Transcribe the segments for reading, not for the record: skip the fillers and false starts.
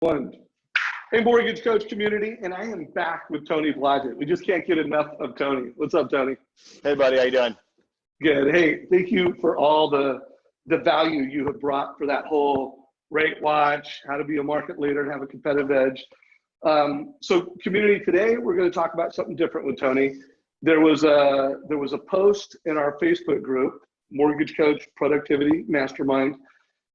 One. Hey, Mortgage Coach community, and I am back with Tony Blodgett. We just can't get enough of Tony. What's up, Tony? Hey, buddy. How you doing? Good. Hey, thank you for all the value you have brought for that whole rate watch, how to be a market leader and have a competitive edge. So community, today we're going to talk about something different with Tony. There was a post in our Facebook group, Mortgage Coach Productivity Mastermind,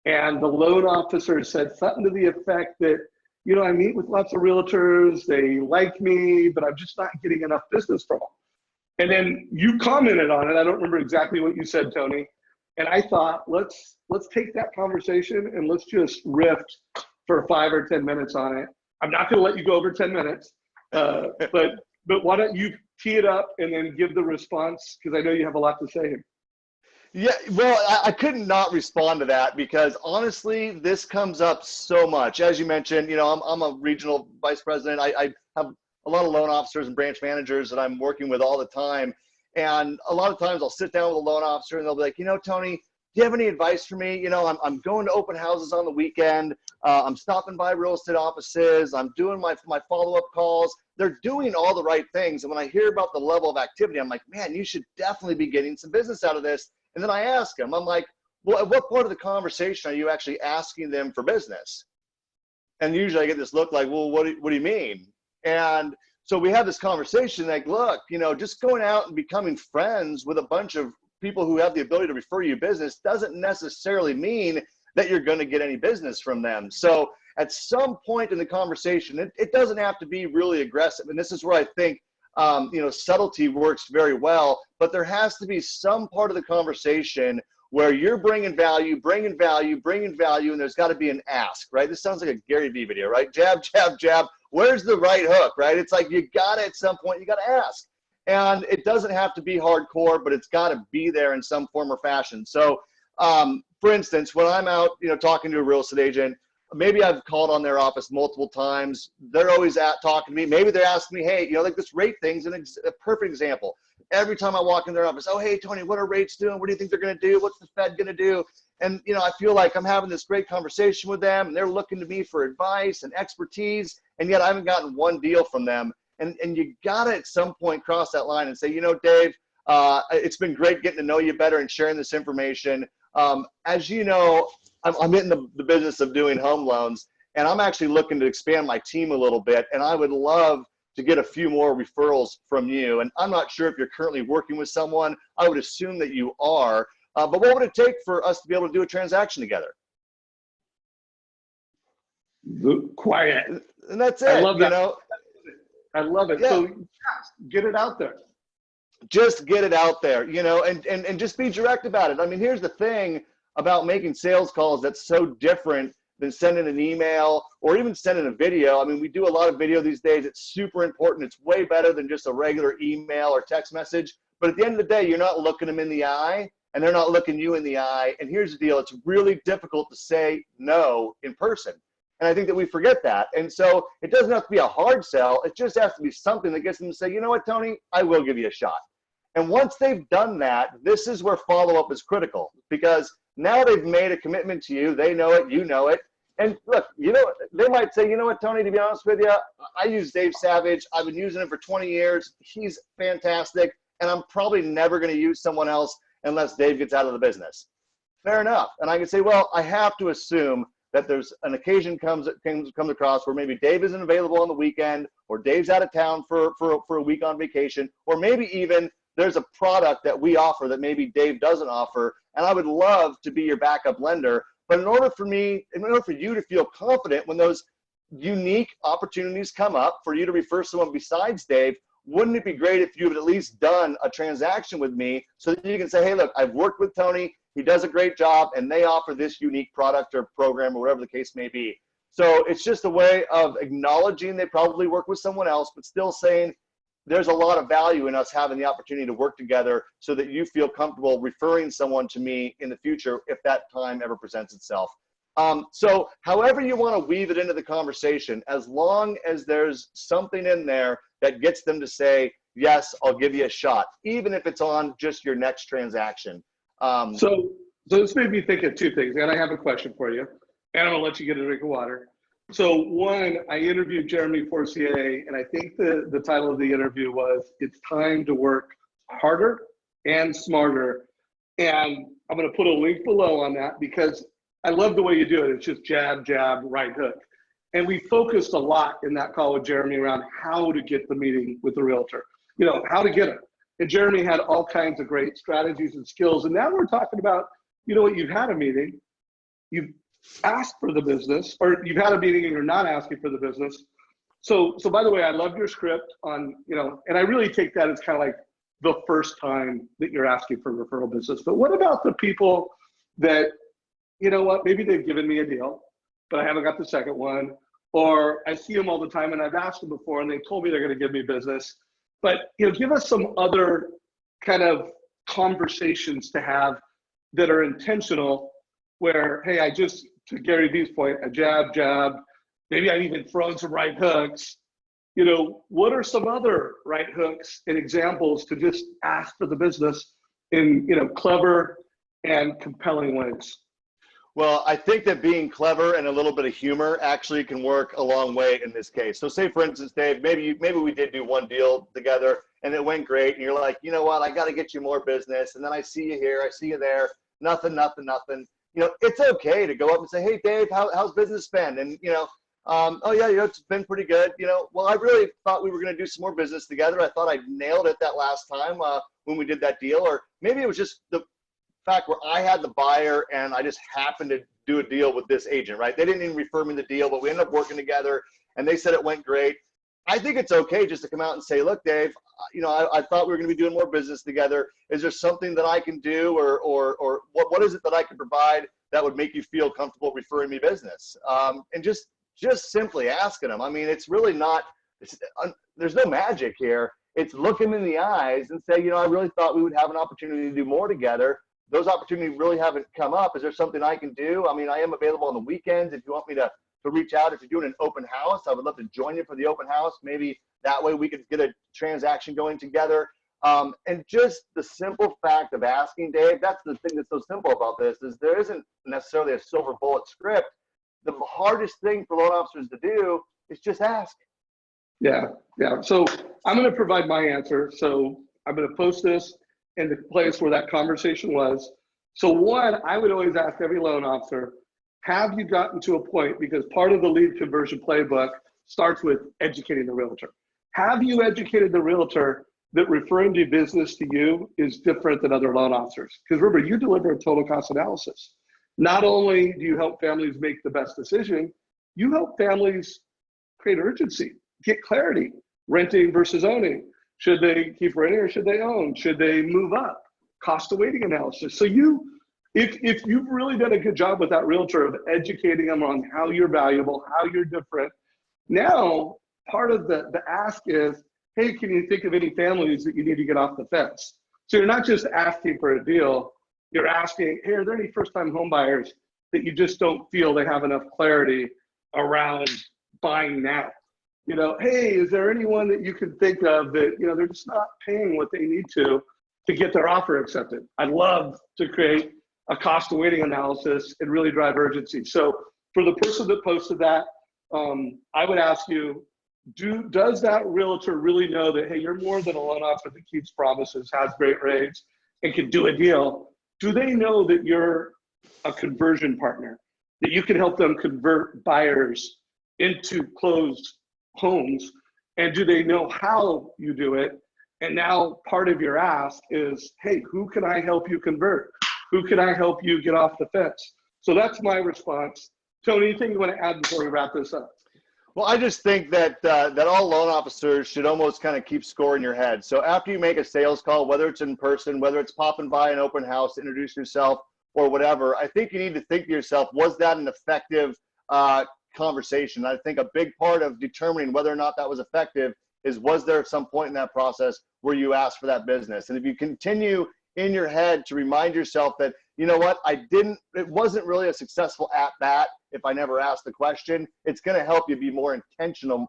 and the loan officer said something to the effect that, you know, I meet with lots of realtors, they like me, but I'm just not getting enough business from them. And then you commented on it. I don't remember exactly what you said, Tony. And I thought, let's take that conversation and let's just riff for 5 or 10 minutes on it. I'm not going to let you go over 10 minutes, but why don't you tee it up and then give the response, because I know you have a lot to say here. Yeah, well, I couldn't not respond to that because honestly, this comes up so much. As you mentioned, you know, I'm a regional vice president. I have a lot of loan officers and branch managers that I'm working with all the time. And a lot of times I'll sit down with a loan officer and they'll be like, you know, Tony, do you have any advice for me? You know, I'm going to open houses on the weekend. I'm stopping by real estate offices. I'm doing my follow-up calls. They're doing all the right things. And when I hear about the level of activity, I'm like, man, you should definitely be getting some business out of this. And then I ask them, I'm like, well, at what part of the conversation are you actually asking them for business? And usually I get this look like, well, what do you mean? And so we have this conversation like, look, you know, just going out and becoming friends with a bunch of people who have the ability to refer you business doesn't necessarily mean that you're going to get any business from them. So at some point in the conversation, it doesn't have to be really aggressive. And this is where I think, you know, subtlety works very well, but there has to be some part of the conversation where you're bringing value, and there's got to be an ask, right? This sounds like a Gary Vee video, right? Jab, jab, jab. Where's the right hook, right? It's like you got to, at some point, you got to ask. And it doesn't have to be hardcore, but it's got to be there in some form or fashion. So, for instance, when I'm out, you know, talking to a real estate agent, maybe I've called on their office multiple times. They're always talking to me. Maybe they're asking me, hey, you know, like this rate thing's a perfect example. Every time I walk in their office, oh, hey, Tony, what are rates doing? What do you think they're going to do? What's the Fed going to do? And, you know, I feel like I'm having this great conversation with them and they're looking to me for advice and expertise. And yet I haven't gotten one deal from them. And you got to at some point cross that line and say, you know, Dave, it's been great getting to know you better and sharing this information. As you know, I'm in the business of doing home loans, and I'm actually looking to expand my team a little bit, and I would love to get a few more referrals from you. And I'm not sure if you're currently working with someone. I would assume that you are, but what would it take for us to be able to do a transaction together? Quiet. And that's it. I love that. You know? I love it. Yeah. So get it out there. Just get it out there, you know, and just be direct about it. I mean, here's the thing about making sales calls that's so different than sending an email or even sending a video. I mean, we do a lot of video these days. It's super important. It's way better than just a regular email or text message. But at the end of the day, you're not looking them in the eye and they're not looking you in the eye. And here's the deal. It's really difficult to say no in person. And I think that we forget that. And so it doesn't have to be a hard sell. It just has to be something that gets them to say, you know what, Tony, I will give you a shot. And once they've done that, this is where follow-up is critical, because now they've made a commitment to you. They know it, you know it. And look, you know, they might say, you know what, Tony, to be honest with you, I use Dave Savage. I've been using him for 20 years. He's fantastic. And I'm probably never going to use someone else unless Dave gets out of the business. Fair enough. And I can say, well, I have to assume that there's an occasion comes across where maybe Dave isn't available on the weekend, or Dave's out of town for a week on vacation, or maybe even there's a product that we offer that maybe Dave doesn't offer, and I would love to be your backup lender. But in order for you to feel confident when those unique opportunities come up for you to refer someone besides Dave, wouldn't it be great if you had at least done a transaction with me so that you can say, hey, look, I've worked with Tony, he does a great job, and they offer this unique product or program or whatever the case may be. So it's just a way of acknowledging they probably work with someone else, but still saying, there's a lot of value in us having the opportunity to work together so that you feel comfortable referring someone to me in the future if that time ever presents itself. So however you want to weave it into the conversation, as long as there's something in there that gets them to say, yes, I'll give you a shot, even if it's on just your next transaction. So this made me think of two things, and I have a question for you, and I'm gonna let you get a drink of water. So one, I interviewed Jeremy Forcier, and I think the title of the interview was, "It's time to work harder and smarter." And I'm going to put a link below on that because I love the way you do it. It's just jab, jab, right hook. And we focused a lot in that call with Jeremy around how to get the meeting with the realtor, how to get it. And Jeremy had all kinds of great strategies and skills. And now we're talking about, what, you've had a meeting, you've asked for the business, or you've had a meeting and you're not asking for the business. So by the way, I love your script on, and I really take that as kind of like the first time that you're asking for referral business. But what about the people that, maybe they've given me a deal, but I haven't got the second one, or I see them all the time and I've asked them before and they told me they're going to give me business. But, give us some other kind of conversations to have that are intentional where, hey, to Gary Vee's point, a jab, jab, maybe I've even thrown some right hooks. What are some other right hooks and examples to just ask for the business in, clever and compelling ways? Well, I think that being clever and a little bit of humor actually can work a long way in this case. So say, for instance, Dave, maybe we did do one deal together and it went great. And you're like, you know what, I got to get you more business. And then I see you here, I see you there, nothing. It's okay to go up and say, hey, Dave, how's business been? And, oh yeah, it's been pretty good. Well, I really thought we were going to do some more business together. I thought I nailed it that last time when we did that deal. Or maybe it was just the fact where I had the buyer and I just happened to do a deal with this agent, right? They didn't even refer me the deal, but we ended up working together and they said it went great. I think it's okay just to come out and say, look, Dave, I thought we were going to be doing more business together. Is there something that I can do or what is it that I can provide that would make you feel comfortable referring me business? And just simply asking them. I mean, it's really not, there's no magic here. It's look them in the eyes and say, I really thought we would have an opportunity to do more together. Those opportunities really haven't come up. Is there something I can do? I mean, I am available on the weekends if you want me to reach out. If you're doing an open house, I would love to join you for the open house. Maybe that way we could get a transaction going together. And just the simple fact of asking, Dave, that's the thing that's so simple about this, is there isn't necessarily a silver bullet script. The hardest thing for loan officers to do is just ask. Yeah. So I'm going to provide my answer. So I'm going to post this in the place where that conversation was. So one, I would always ask every loan officer, have you gotten to a point, because part of the lead conversion playbook starts with educating the realtor. Have you educated the realtor that referring to business to you is different than other loan officers? Because remember, you deliver a total cost analysis. Not only do you help families make the best decision, you help families create urgency, get clarity, renting versus owning. Should they keep renting or should they own? Should they move up? Cost of waiting analysis. So if you've really done a good job with that realtor of educating them on how you're valuable, how you're different, now part of the ask is, hey, can you think of any families that you need to get off the fence? So you're not just asking for a deal, you're asking, hey, are there any first-time home buyers that you just don't feel they have enough clarity around buying now? Hey, is there anyone that you can think of that, they're just not paying what they need to get their offer accepted? I'd love to create a cost of waiting analysis and really drive urgency. So for the person that posted that, I would ask you, does that realtor really know that, hey, you're more than a loan officer that keeps promises, has great rates, and can do a deal? Do they know that you're a conversion partner, that you can help them convert buyers into closed homes? And do they know how you do it? And now part of your ask is, hey, who can I help you convert? Who can I help you get off the fence? So that's my response. Tony, anything you want to add before we wrap this up? Well, I just think that that all loan officers should almost kind of keep score in your head. So after you make a sales call, whether it's in person, whether it's popping by an open house to introduce yourself or whatever, I think you need to think to yourself, was that an effective conversation? I think a big part of determining whether or not that was effective is, was there some point in that process where you asked for that business? And if you continue in your head to remind yourself that, you know what, it wasn't really a successful at bat if I never asked the question, it's going to help you be more intentional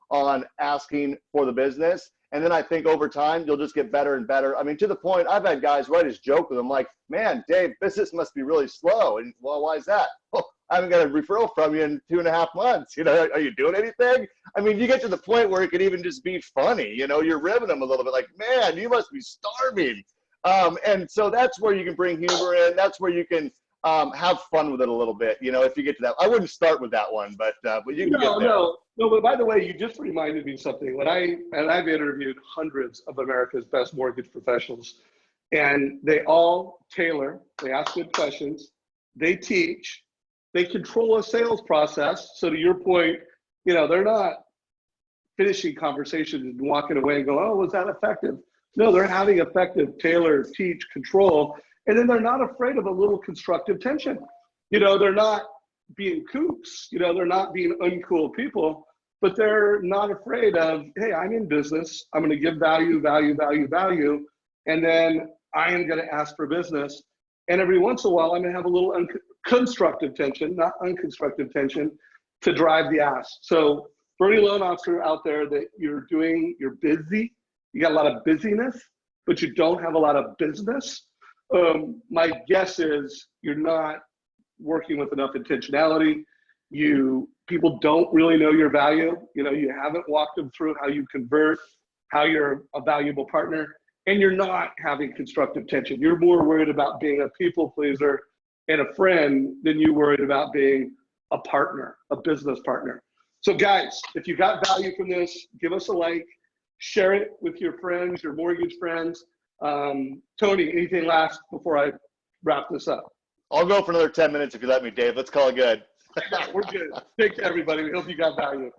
on asking for the business. And then I think over time, you'll just get better and better. I mean, to the point, I've had guys write his joke with them like, man, Dave, business must be really slow. And well, why is that? I haven't got a referral from you in 2.5 months. You know, are you doing anything? I mean, you get to the point where it could even just be funny. You know, you're ribbing them a little bit like, man, you must be starving. And so that's where you can bring humor in. That's where you can have fun with it a little bit. You know, if you get to that, I wouldn't start with that one, but you can get there. No, but by the way, you just reminded me something. I've interviewed hundreds of America's best mortgage professionals, and they all tailor, they ask good questions, they teach, they control a sales process. So to your point, you know, they're not finishing conversations and walking away and go, oh, was that effective? No, they're having effective, tailor, teach, control, and then they're not afraid of a little constructive tension. You know, they're not being kooks, you know, they're not being uncool people, but they're not afraid of, hey, I'm in business, I'm going to give value, and then I am going to ask for business. And every once in a while, I'm going to have a little constructive tension, not unconstructive tension, to drive the ask. So for any loan officer out there that you're busy, you got a lot of busyness, but you don't have a lot of business, my guess is you're not working with enough intentionality. People don't really know your value. You know, you haven't walked them through how you convert, how you're a valuable partner, and you're not having constructive tension. You're more worried about being a people pleaser and a friend than you worried about being a partner, a business partner. So guys, if you got value from this, give us a like, share it with your friends, your mortgage friends. Tony, anything last before I wrap this up? I'll go for another 10 minutes if you let me, Dave. Let's call it good. We're good. Take care, everybody. We hope you got value.